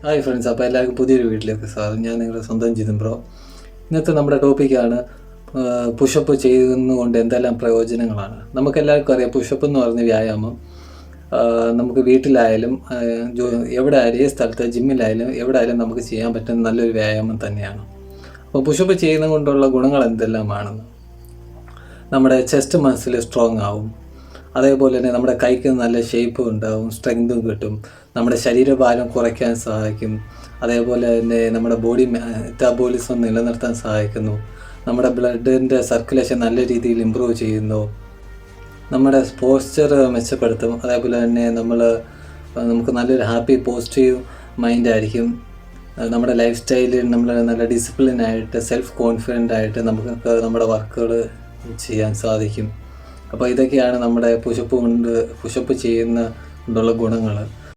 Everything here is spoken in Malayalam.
ഹായ് ഫ്രണ്ട്സ്, അപ്പോൾ എല്ലാവർക്കും പുതിയൊരു വീട്ടിലേക്ക് സ്വാഗതം. ഞാൻ നിങ്ങളുടെ സ്വന്തം ജിതിൻ ബ്രോ. ഇന്നത്തെ നമ്മുടെ ടോപ്പിക്കാണ് പുഷപ്പ് ചെയ്യുന്നതുകൊണ്ട് എന്തെല്ലാം പ്രയോജനങ്ങളാണ്. നമുക്കെല്ലാവർക്കും അറിയാം, പുഷപ്പ് എന്ന് പറഞ്ഞ വ്യായാമം നമുക്ക് വീട്ടിലായാലും എവിടെ ആയാലും, ഏത് സ്ഥലത്ത് ജിമ്മിലായാലും എവിടെ ആയാലും നമുക്ക് ചെയ്യാൻ പറ്റുന്ന നല്ലൊരു വ്യായാമം തന്നെയാണ്. അപ്പോൾ പുഷപ്പ് ചെയ്യുന്നത് കൊണ്ടുള്ള ഗുണങ്ങൾ എന്തെല്ലാമാണെന്ന്, നമ്മുടെ ചെസ്റ്റ് മസിൽ സ്ട്രോങ് ആവും, അതേപോലെ തന്നെ നമ്മുടെ കൈക്ക് നല്ല ഷേപ്പും ഉണ്ടാവും, സ്ട്രെങ്തും കിട്ടും, നമ്മുടെ ശരീരഭാരം കുറയ്ക്കാൻ സഹായിക്കും, അതേപോലെ തന്നെ നമ്മുടെ ബോഡി മെറ്റാബോളിസം നിലനിർത്താൻ സഹായിക്കുന്നു, നമ്മുടെ ബ്ലഡിൻ്റെ സർക്കുലേഷൻ നല്ല രീതിയിൽ ഇമ്പ്രൂവ് ചെയ്യുന്നു, നമ്മുടെ പോസ്ചർ മെച്ചപ്പെടുത്തും, അതേപോലെ തന്നെ നമുക്ക് നല്ലൊരു ഹാപ്പി പോസിറ്റീവ് മൈൻഡായിരിക്കും. നമ്മുടെ ലൈഫ് സ്റ്റൈലിൽ നമ്മൾ നല്ല ഡിസിപ്ലിനായിട്ട് സെൽഫ് കോൺഫിഡൻ്റ് ആയിട്ട് നമുക്ക് നമ്മുടെ വർക്കുകൾ ചെയ്യാൻ സാധിക്കും. അപ്പോൾ ഇതൊക്കെയാണ് നമ്മുടെ പുഷപ്പ് ചെയ്യുന്ന കൊണ്ടുള്ള ഗുണങ്ങൾ.